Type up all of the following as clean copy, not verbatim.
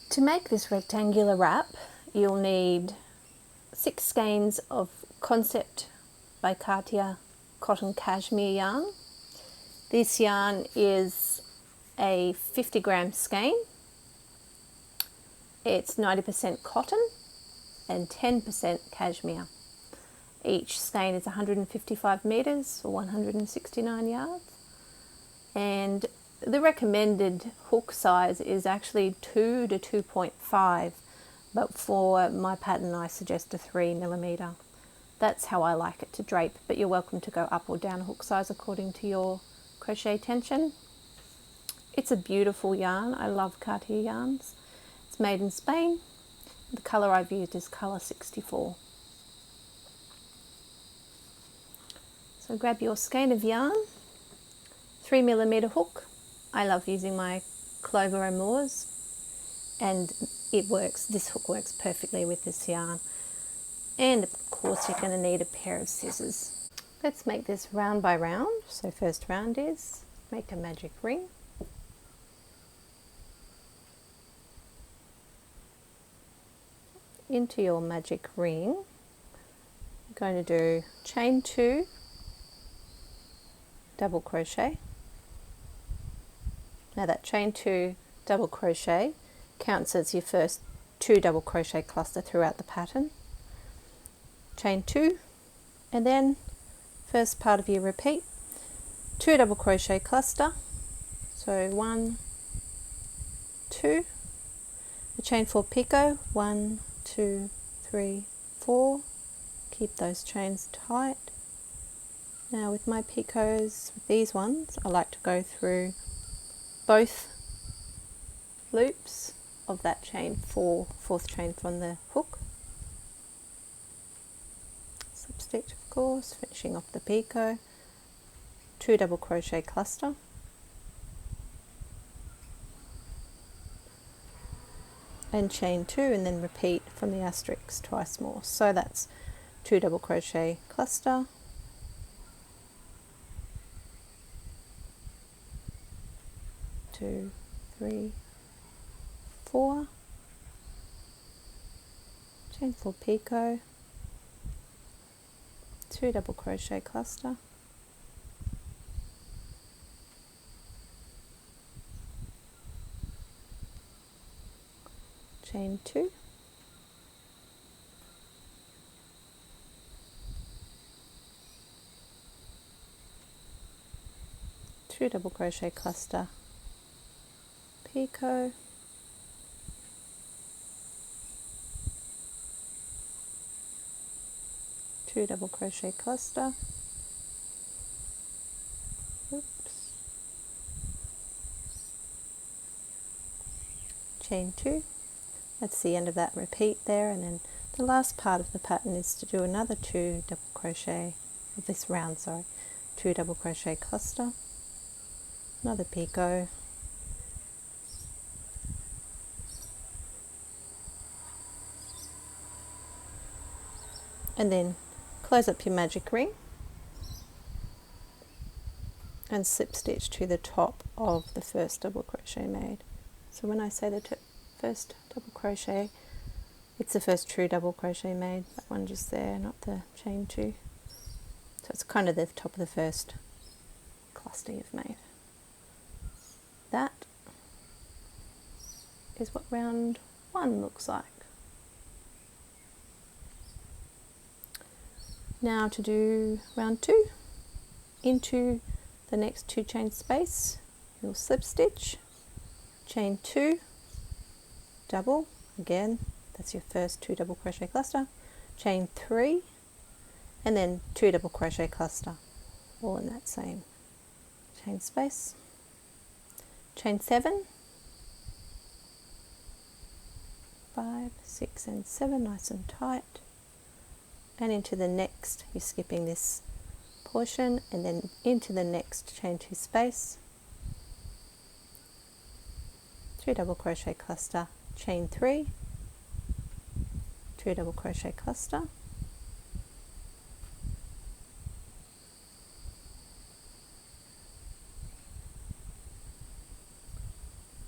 To make this rectangular wrap, you'll need 6 skeins of Concept by Katia Cotton Cashmere yarn. This yarn is a 50-gram skein. It's 90% cotton and 10% cashmere. Each skein is 155 metres or 169 yards. And the recommended hook size is actually 2 to 2.5, but for my pattern I suggest a 3mm. That's how I like it to drape, but you're welcome to go up or down a hook size according to your crochet tension. It's a beautiful yarn. I love Katia Yarns. It's made in Spain. The colour I've used is colour 64. So grab your skein of yarn, 3mm hook. I love using my Clover Amours, and it works. This hook works perfectly with this yarn. And of course you're going to need a pair of scissors. Let's make this round by round. So first round is make a magic ring. Into your magic ring, I'm going to do chain 2, double crochet. Now that chain 2 double crochet counts as your first 2 double crochet cluster throughout the pattern. Chain 2, and then first part of your repeat, 2 double crochet cluster. So 1, 2, the chain 4 picot, 1, 2, 3, 4. Keep those chains tight. Now with my picots, with these ones, I like to go through both loops of that chain 4, fourth chain from the hook. Slip stitch, of course, finishing off the picot. 2 double crochet cluster. And chain 2, and then repeat from the asterisk twice more. So that's 2 double crochet cluster, 2, 3, 4, chain 4 picot, 2 double crochet cluster, chain 2, double crochet cluster, picot, 2 double crochet cluster, oops, chain 2. That's the end of that repeat there, and then the last part of the pattern is to do another 2 double crochet of this round, 2 double crochet cluster, another picot, and then close up your magic ring and slip stitch to the top of the first double crochet made. So when I say the first double crochet, it's the first true double crochet made, that one just there, not the chain 2. So it's kind of the top of the first cluster you've made. That is what round 1 looks like. Now to do round 2, into the next 2 chain space, you'll slip stitch, chain 2, double, again, that's your first 2 double crochet cluster, chain 3, and then 2 double crochet cluster, all in that same chain space. Chain 7, 5, 6 and 7, nice and tight, and into the next, you're skipping this portion, and then into the next chain 2 space, 3 double crochet cluster, chain 3, 2 double crochet cluster,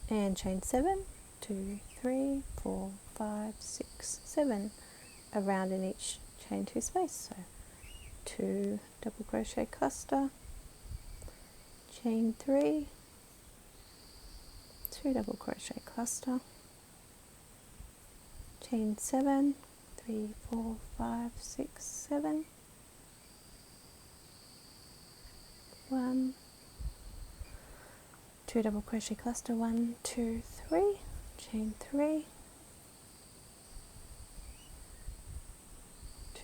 and chain 7, 2, 3, 4, 5, 6, 7 around in each chain 2 space. So 2 double crochet cluster, chain 3, 2 double crochet cluster, chain 7, 3, 4, 5, 6, 7, 1, 2 double crochet cluster, 1, 2, 3, chain 3,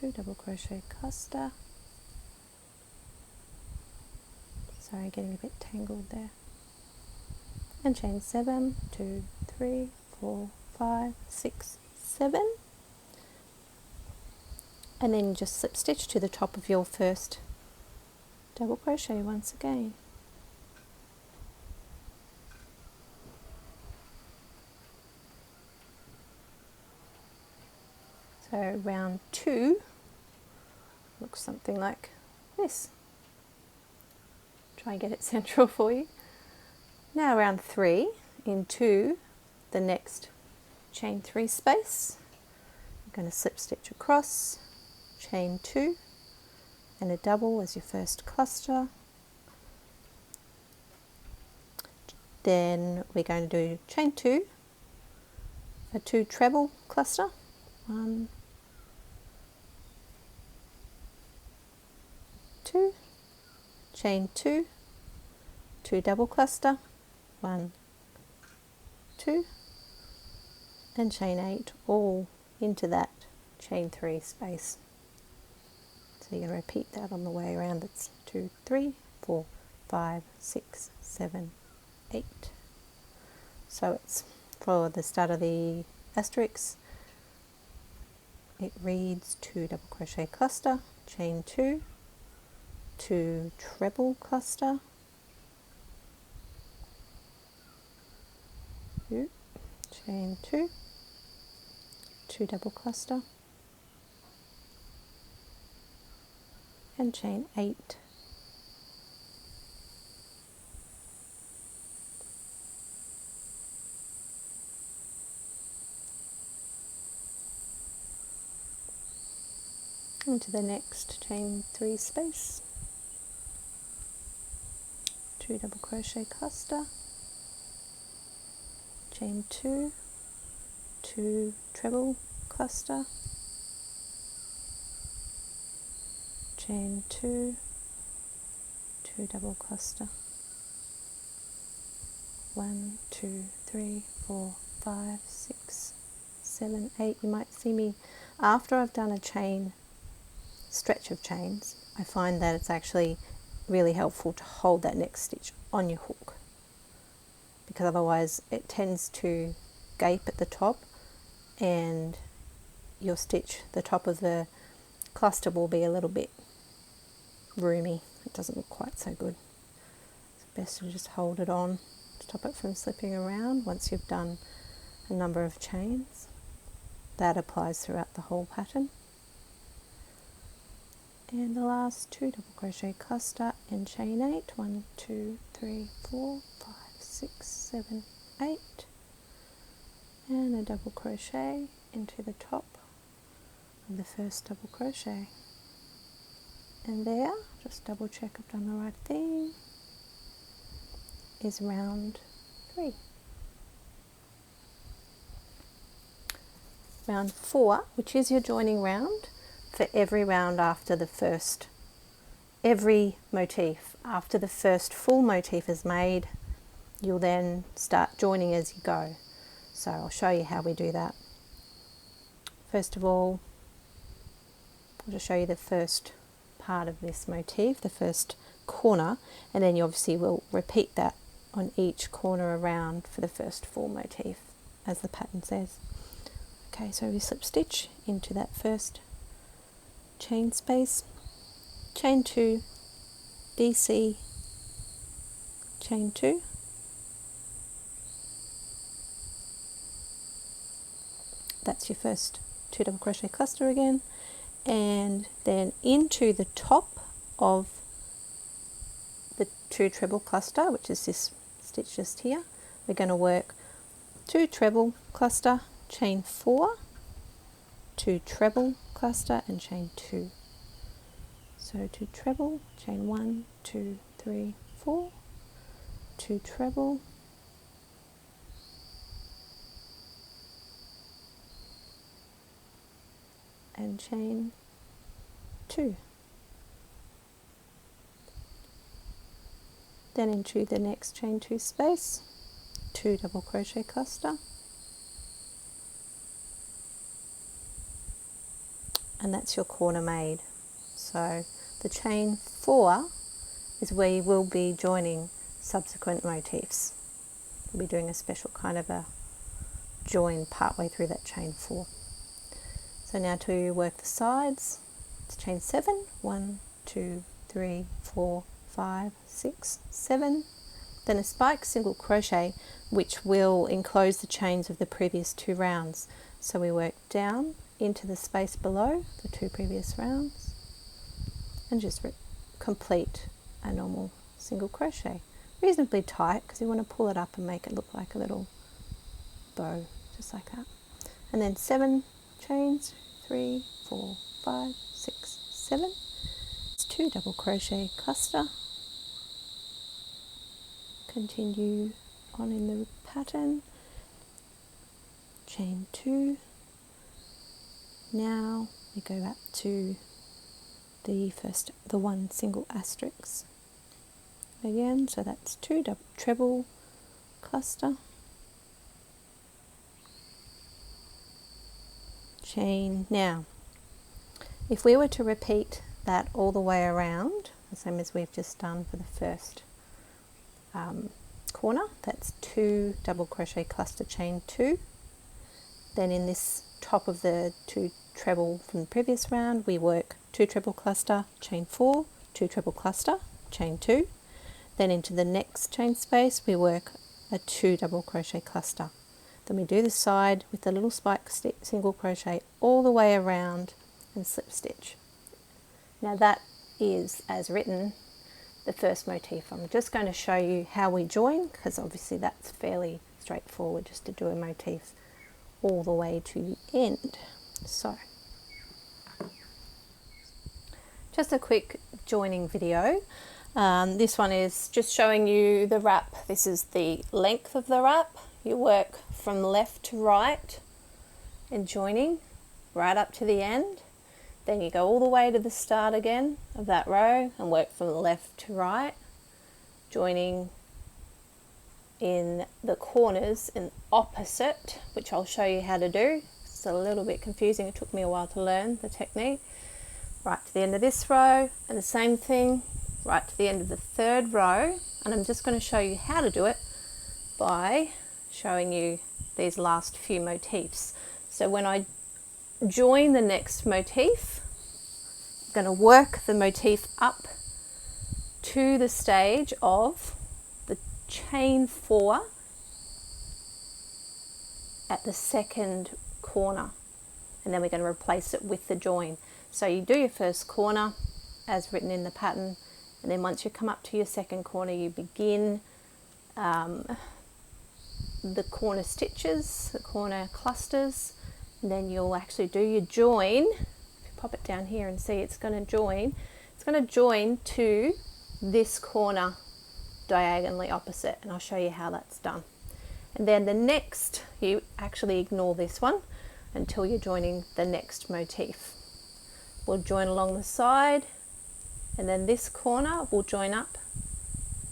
2 double crochet cluster. Sorry, getting a bit tangled there. And chain 7, 2, 3, 4, 5, 6, 7. And then just slip stitch to the top of your first double crochet once again. So round 2 looks something like this. Try and get it central for you. Now round 3 into the next chain 3 space. I'm going to slip stitch across, chain 2 and a double as your first cluster. Then we're going to do chain 2, a 2 treble cluster, 1, 2, chain 2, 2 double cluster, 1, 2, and chain 8 all into that chain 3 space. So you're going to repeat that on the way around. It's 2, 3, 4, 5, 6, 7, 8. So it's for the start of the asterisk. It reads 2 double crochet cluster, chain 2, 2 treble cluster, 2, chain 2, 2 double cluster, and chain 8. Into the next chain 3 space, 2 double crochet cluster, chain 2, 2 treble cluster, chain 2, 2 double cluster, 1, 2, 3, 4, 5, 6, 7, 8. You might see me after I've done a chain stretch of chains. I find that it's actually really helpful to hold that next stitch on your hook, because otherwise it tends to gape at the top and your stitch, the top of the cluster, will be a little bit roomy. It doesn't look quite so good. It's best to just hold it on to stop it from slipping around once you've done a number of chains. That applies throughout the whole pattern. And the last 2 double crochet cluster and chain 8, 1, 2, 3, 4, 5, 6, 7, 8, and a double crochet into the top of the first double crochet. And there, just double check I've done the right thing, is round 3. Round 4, which is your joining round, for every round after the first, every motif after the first full motif is made, you'll then start joining as you go. So I'll show you how we do that. First of all, I'll just show you the first part of this motif, the first corner, and then you obviously will repeat that on each corner around for the first full motif, as the pattern says. Okay, so we slip stitch into that first chain space, chain 2, DC, chain 2, that's your first 2 double crochet cluster again, and then into the top of the 2 treble cluster, which is this stitch just here, we're going to work 2 treble cluster, chain 4, 2 treble cluster and chain 2. So 2 treble, chain 1, 2, 3, 4, 2 treble, and chain 2. Then into the next chain 2 space, 2 double crochet cluster, and that's your corner made. So the chain 4 is where you will be joining subsequent motifs. We'll be doing a special kind of a join partway through that chain 4. So now to work the sides, it's chain 7, 1, 2, 3, 4, 5, 6, 7, then a spike single crochet which will enclose the chains of the previous 2 rounds. So we work down into the space below the 2 previous rounds and just complete a normal single crochet. Reasonably tight because you want to pull it up and make it look like a little bow, just like that. And then 7 chains, 3, 4, 5, 6, 7. It's 2 double crochet cluster. Continue on in the pattern, chain 2. Now we go back to the one single asterisk again, so that's 2 double treble cluster, chain. Now if we were to repeat that all the way around, the same as we've just done for the first corner, that's 2 double crochet cluster, chain 2. Then in this top of the 2 treble from the previous round, we work 2 treble cluster, chain 4, 2 treble cluster, chain 2. Then into the next chain space we work a 2 double crochet cluster. Then we do the side with the little spike single crochet all the way around and slip stitch. Now that is, as written, the first motif. I'm just going to show you how we join, because obviously that's fairly straightforward, just to do a motif all the way to the end. So just a quick joining video. This one is just showing you the wrap. This is the length of the wrap. You work from left to right and joining right up to the end. Then you go all the way to the start again of that row and work from left to right, joining in the corners in opposite, which I'll show you how to do. It's a little bit confusing. It took me a while to learn the technique. Right to the end of this row, and the same thing right to the end of the 3rd row. And I'm just going to show you how to do it by showing you these last few motifs. So when I join the next motif, I'm going to work the motif up to the stage of the chain 4 at the 2nd corner, and then we're going to replace it with the join. So you do your first corner as written in the pattern, and then once you come up to your 2nd corner you begin the corner stitches, the corner clusters, and then you'll actually do your join. If you pop it down here and see, it's going to join to this corner diagonally opposite, and I'll show you how that's done. And then the next, you actually ignore this one until you're joining the next motif. We'll join along the side, and then this corner will join up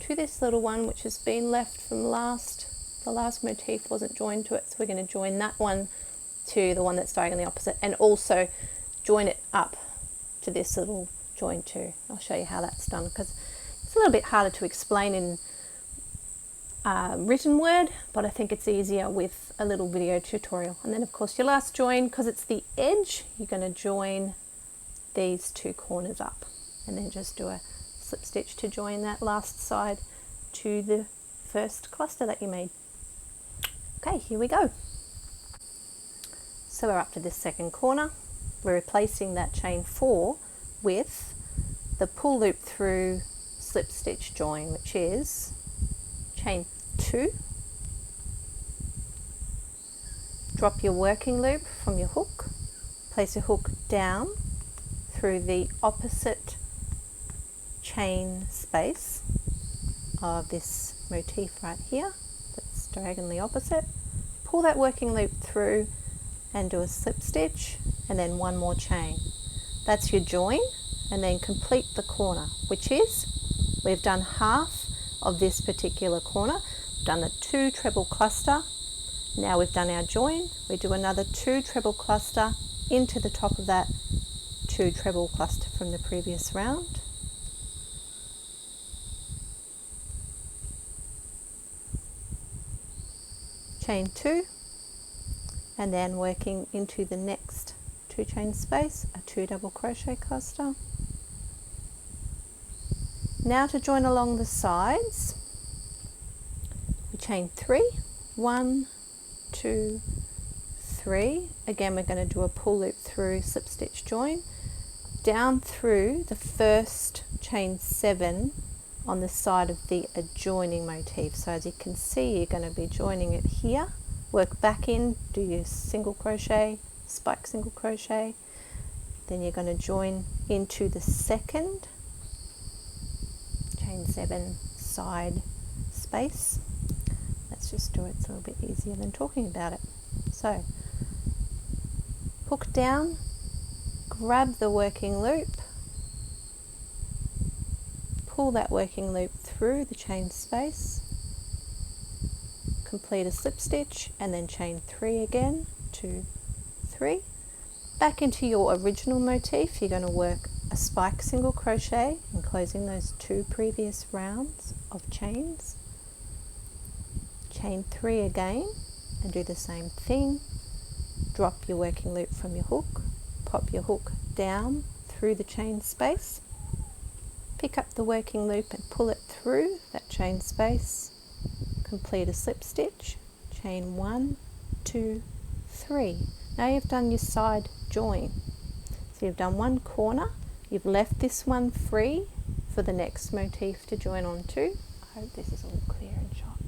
to this little one which has been left from the last motif wasn't joined to it, so we're going to join that one to the one that's diagonally opposite, and also join it up to this little join too. I'll show you how that's done, because it's a little bit harder to explain in written word, but I think it's easier with a little video tutorial. And then of course your last join, because it's the edge, you're going to join these 2 corners up, and then just do a slip stitch to join that last side to the first cluster that you made. Okay, here we go. So we're up to this 2nd corner. We're replacing that chain 4 with the pull loop through slip stitch join, which is chain 2, drop your working loop from your hook, place your hook down through the opposite chain space of this motif right here, that's diagonally opposite. Pull that working loop through and do a slip stitch and then one more chain. That's your join, and then complete the corner, which is, we've done half of this particular corner, we've done a 2 treble cluster. Now we've done our join, we do another 2 treble cluster into the top of that 2 treble cluster from the previous round. Chain 2, and then working into the next 2 chain space, a 2 double crochet cluster. Now to join along the sides, we chain 3, 1, 2, 3. Again, we're going to do a pull loop through, slip stitch, join, down through the first chain 7 on the side of the adjoining motif. So as you can see, you're going to be joining it here, work back in, do your single crochet, spike single crochet, then you're going to join into the second chain 7 side space. Let's just do it, it's a little bit easier than talking about it. So hook down, grab the working loop, pull that working loop through the chain space, complete a slip stitch and then chain 3 again, 2, 3. Back into your original motif, you're going to work a spike single crochet enclosing those 2 previous rounds of chains, chain 3 again and do the same thing, drop your working loop from your hook, pop your hook down through the chain space, pick up the working loop and pull it through that chain space, complete a slip stitch, chain 1, 2, 3. Now you've done your side join. So you've done one corner, you've left this one free for the next motif to join onto. I hope this is all clear and sharp.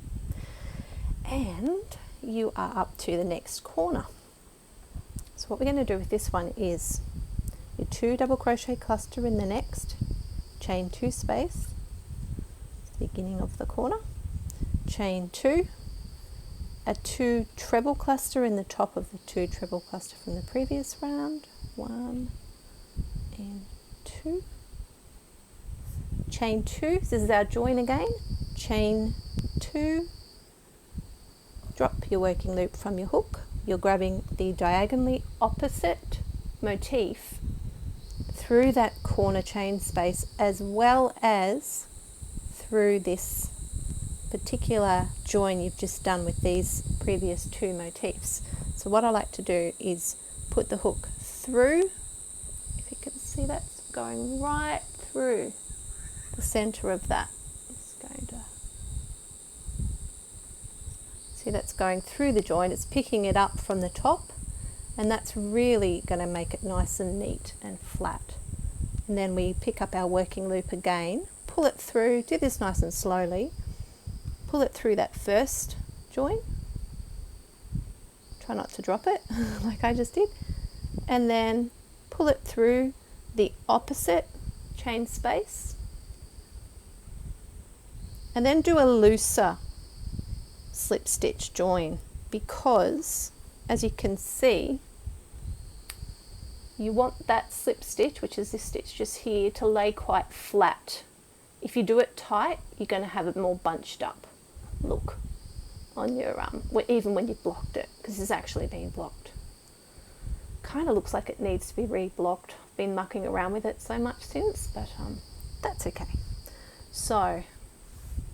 And you are up to the next corner. So what we're going to do with this one is your 2 double crochet cluster in the next, chain 2 space, beginning of the corner, chain 2, a 2 treble cluster in the top of the 2 treble cluster from the previous round, 1 and 2, chain 2, this is our join again, chain 2, drop your working loop from your hook, you're grabbing the diagonally opposite motif through that corner chain space as well as through this particular join you've just done with these previous 2 motifs. So what I like to do is put the hook through, if you can see that's going right through the center of that. It's going to see that's going through the join, it's picking it up from the top, and that's really going to make it nice and neat and flat. And then we pick up our working loop again, pull it through, do this nice and slowly, pull it through that first join, try not to drop it like I just did, and then pull it through the opposite chain space, and then do a looser slip stitch join, because as you can see you want that slip stitch, which is this stitch just here, to lay quite flat. If you do it tight, you're going to have it more bunched up look on your even when you've blocked it, because it's actually been blocked. Kind of looks like it needs to be re-blocked. I've been mucking around with it so much since, but that's okay. So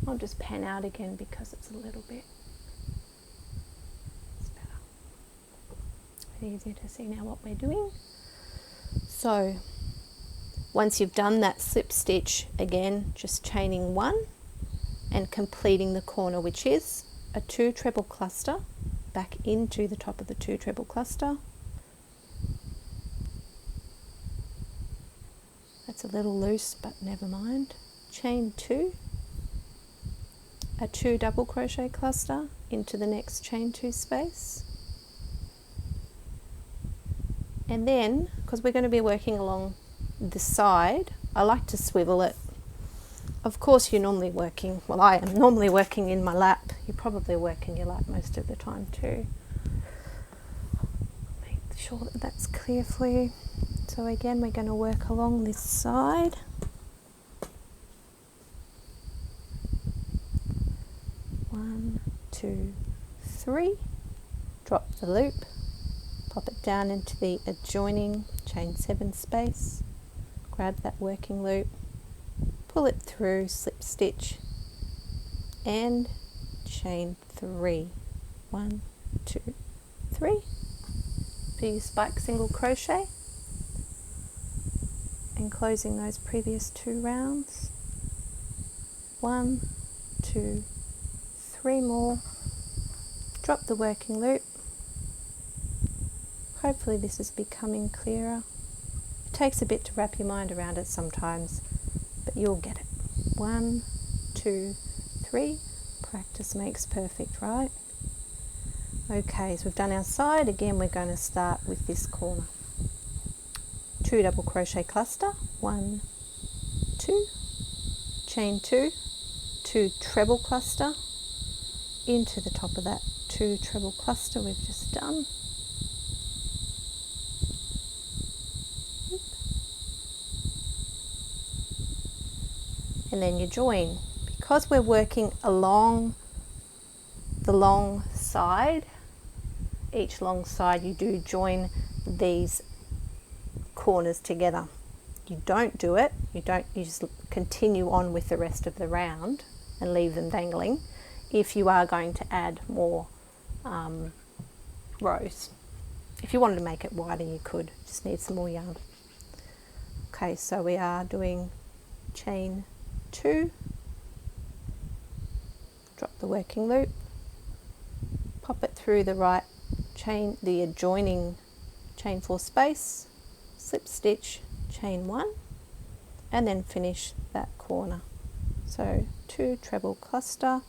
I'll just pen out again because it's a little bit, it's better, easier to see now what we're doing. So once you've done that slip stitch, again just chaining 1 and completing the corner, which is a 2 treble cluster back into the top of the 2 treble cluster. That's a little loose, but never mind. Chain 2, a 2 double crochet cluster into the next chain 2 space, And then, because we're going to be working along the side, I like to swivel it. Of course you're normally working, well I am normally working in my lap. You probably work in your lap most of the time too. Make sure that that's clear for you. So again, we're going to work along this side. One, two, three. Drop the loop, pop it down into the adjoining chain 7 space, grab that working loop, pull it through, slip stitch, and chain 3. 1, 2, 3. Do your spike single crochet and closing those previous 2 rounds. 1, 2, 3 more. Drop the working loop. Hopefully this is becoming clearer. It takes a bit to wrap your mind around it sometimes, but you'll get it. 1, 2, 3. Practice makes perfect, right? Okay, so we've done our side. Again, we're going to start with this corner. 2 double crochet cluster. 1, 2. Chain 2. 2 treble cluster. Into the top of that 2 treble cluster we've just done. And then you join. Because we're working along the long side, each long side you do join these corners together. You don't do it, you just continue on with the rest of the round and leave them dangling if you are going to add more rows. If you wanted to make it wider you could, just need some more yarn. Okay, so we are doing chain 2, drop the working loop, pop it through the right chain, the adjoining chain 4 space, slip stitch, chain 1, and then finish that corner. So 2 treble cluster,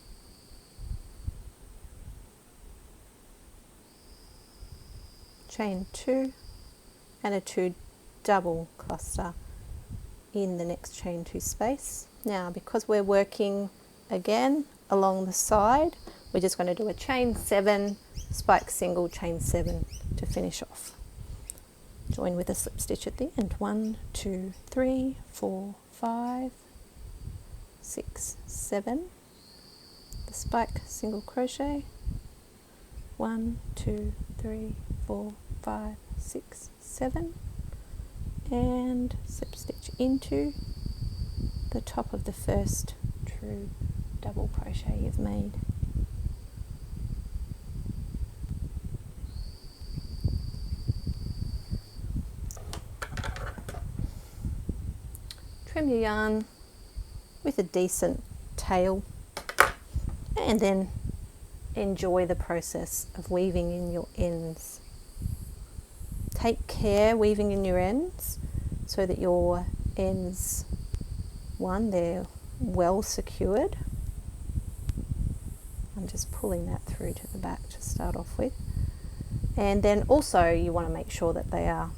chain 2, and a 2 double cluster in the next chain 2 space. Now because we're working again along the side, we're just going to do a chain 7, spike single, chain 7 to finish off. Join with a slip stitch at the end. 1, 2, 3, 4, 5, 6, 7. The spike single crochet. 1, 2, 3, 4, 5, 6, 7. And slip stitch into the top of the first true double crochet you've made. Trim your yarn with a decent tail and then enjoy the process of weaving in your ends. Take care weaving in your ends so that your ends, one, they're well secured. I'm just pulling that through to the back to start off with. And then also you want to make sure that they are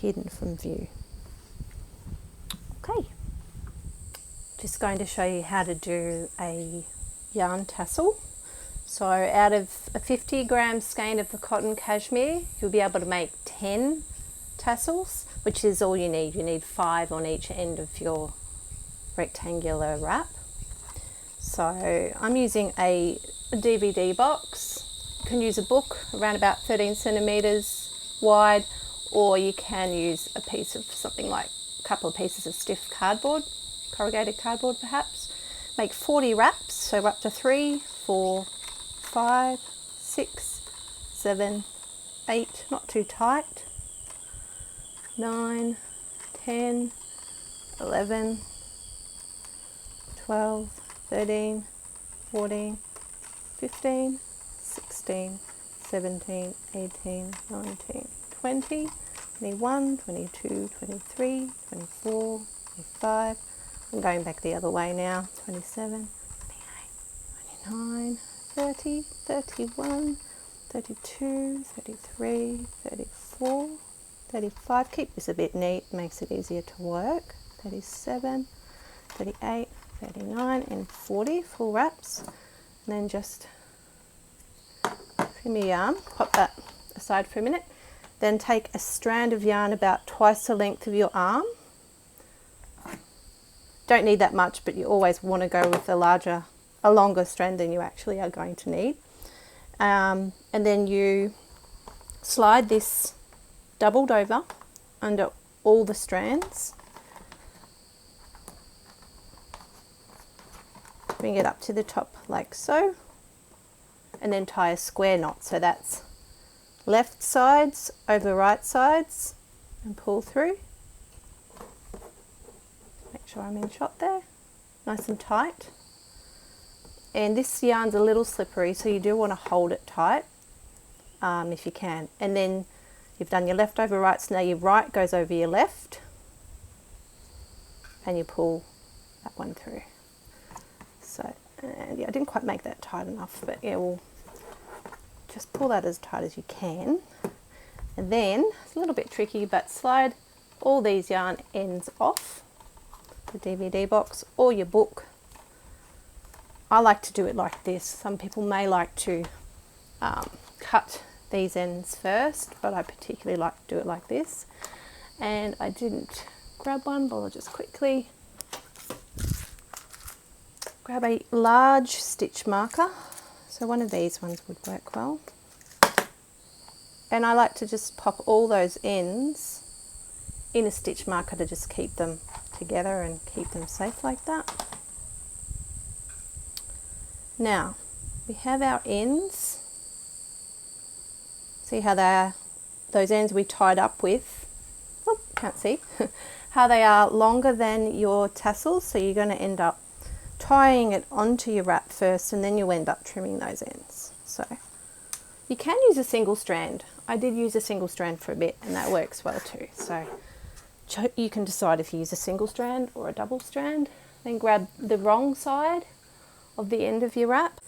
hidden from view. Okay, just going to show you how to do a yarn tassel. So out of a 50-gram skein of the cotton cashmere, you'll be able to make 10 tassels, which is all you need. You need 5 on each end of your rectangular wrap. So I'm using a DVD box. You can use a book around about 13 centimeters wide, or you can use a piece of something like a couple of pieces of stiff cardboard, corrugated cardboard perhaps. Make 40 wraps, so up to 3, 4, 5, 6, 7, 8, not too tight, 9, 10, 11, 12, 13, 14, 15, 16, 17, 18, 19, 20, 21, 22, 23, 24, 25. I'm going back the other way now. 27, 28, 29, 30, 31, 32, 33, 34, 35. Keep this a bit neat, makes it easier to work. 37, 38, 39 and 40 full wraps. And then just trim your yarn, pop that aside for a minute. Then take a strand of yarn about twice the length of your arm. Don't need that much, but you always want to go with a longer strand than you actually are going to need. And then you slide this doubled over under all the strands. Bring it up to the top like so, and then tie a square knot. So that's left sides over right sides and pull through. Make sure I'm in shot there, nice and tight. And this yarn's a little slippery, so you do want to hold it tight if you can. And then you've done your left over right, so now your right goes over your left and you pull that one through. So, and yeah, I didn't quite make that tight enough, but yeah, we'll just pull that as tight as you can. And then, it's a little bit tricky, but slide all these yarn ends off the DVD box or your book. I like to do it like this. Some people may like to cut these ends first, but I particularly like to do it like this. And I didn't grab one, but I'll just quickly grab a large stitch marker. So one of these ones would work well. And I like to just pop all those ends in a stitch marker to just keep them together and keep them safe like that. Now, we have our ends. See how they are, those ends we tied up with, oh, can't see, how they are longer than your tassels, so you're going to end up tying it onto your wrap first and then you'll end up trimming those ends. So you can use a single strand. I did use a single strand for a bit and that works well too. So you can decide if you use a single strand or a double strand. Then grab the wrong side of the end of your wrap,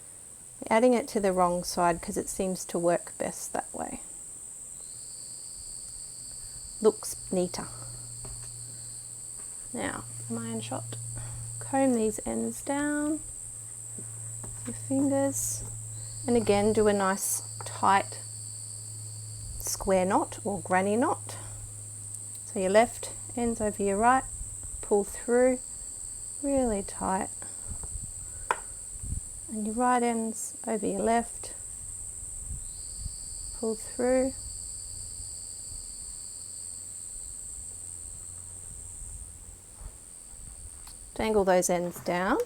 adding it to the wrong side because it seems to work best that way. Looks neater. Now, am I in shot? Comb these ends down with your fingers, and again do a nice tight square knot or granny knot. So your left ends over your right, pull through really tight. And your right ends over your left, pull through. Dangle those ends down,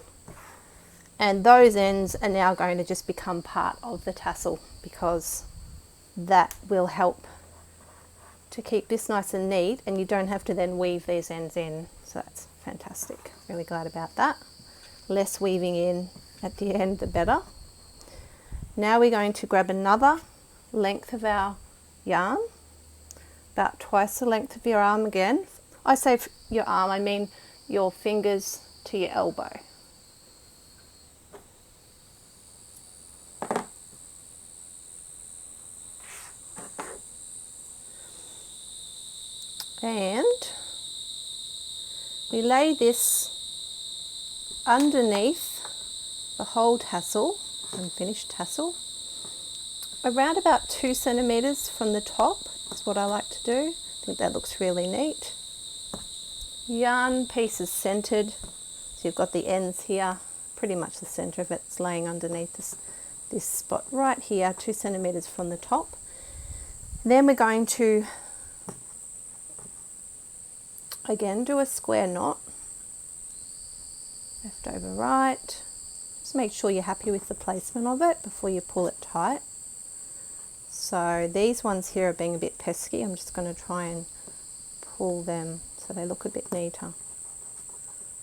and those ends are now going to just become part of the tassel because that will help to keep this nice and neat, and you don't have to then weave these ends in. So that's fantastic. Really glad about that. Less weaving in at the end, the better. Now we're going to grab another length of our yarn, about twice the length of your arm again. I say your arm, I mean your fingers to your elbow. And we lay this underneath the whole tassel, unfinished tassel, around about 2 centimeters from the top is what I like to do. I think that looks really neat. Yarn piece is centered, so you've got the ends here, pretty much the center of it's laying underneath this spot right here, 2 centimeters from the top. Then we're going to again do a square knot, left over right. Just make sure you're happy with the placement of it before you pull it tight. So these ones here are being a bit pesky. I'm just going to try and pull them so they look a bit neater,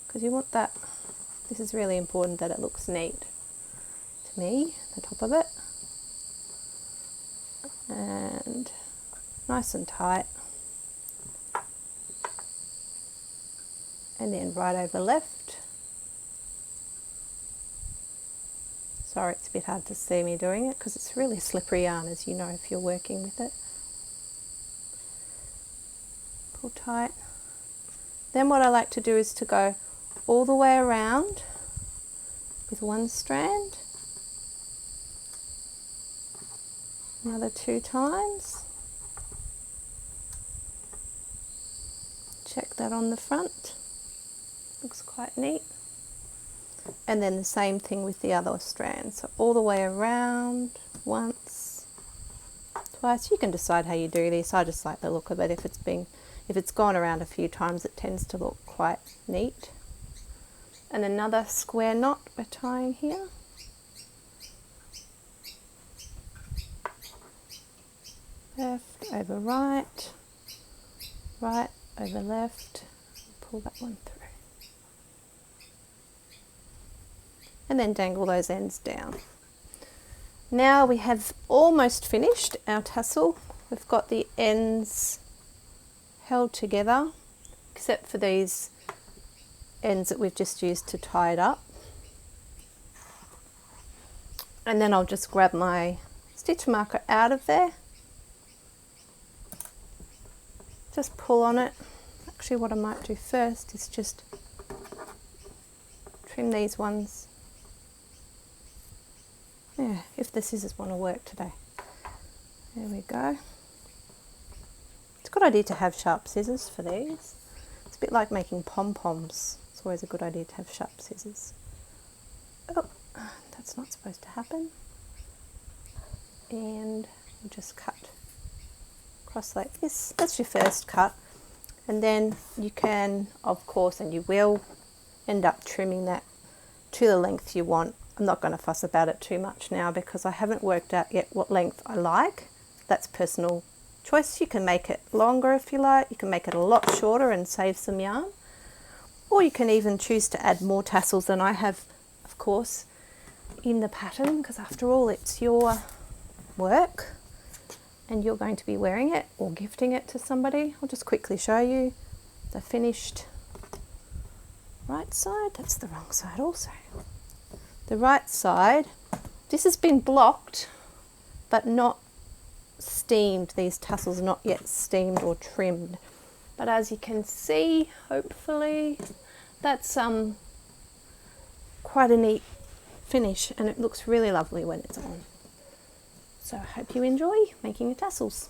because you want that, this is really important that it looks neat to me, the top of it, and nice and tight, and then right over left. Sorry, it's a bit hard to see me doing it because it's really slippery yarn, as you know, if you're working with it. Pull tight. Then what I like to do is to go all the way around with one strand, another 2 times. Check that on the front, looks quite neat. And then the same thing with the other strand, so all the way around, once, twice. You can decide how you do this. I just like the look of it. If it's gone around a few times, it tends to look quite neat. And another square knot we're tying here. Left over right, right over left, pull that one through. And then dangle those ends down. Now we have almost finished our tassel. We've got the ends held together, except for these ends that we've just used to tie it up. And then I'll just grab my stitch marker out of there. Just pull on it. Actually, what I might do first is just trim these ones. Yeah, if the scissors want to work today. There we go. It's a good idea to have sharp scissors for these. It's a bit like making pom-poms. It's always a good idea to have sharp scissors. Oh, that's not supposed to happen. And we'll just cut across like this. That's your first cut. And then you can, of course, and you will end up trimming that to the length you want. I'm not going to fuss about it too much now because I haven't worked out yet what length I like. That's personal choice. You can make it longer if you like. You can make it a lot shorter and save some yarn. Or you can even choose to add more tassels than I have, of course, in the pattern, because after all, it's your work and you're going to be wearing it or gifting it to somebody. I'll just quickly show you the finished right side. That's the wrong side also. The right side, this has been blocked but not steamed. These tassels are not yet steamed or trimmed, but as you can see, hopefully, that's quite a neat finish and it looks really lovely when it's on. So I hope you enjoy making your tassels.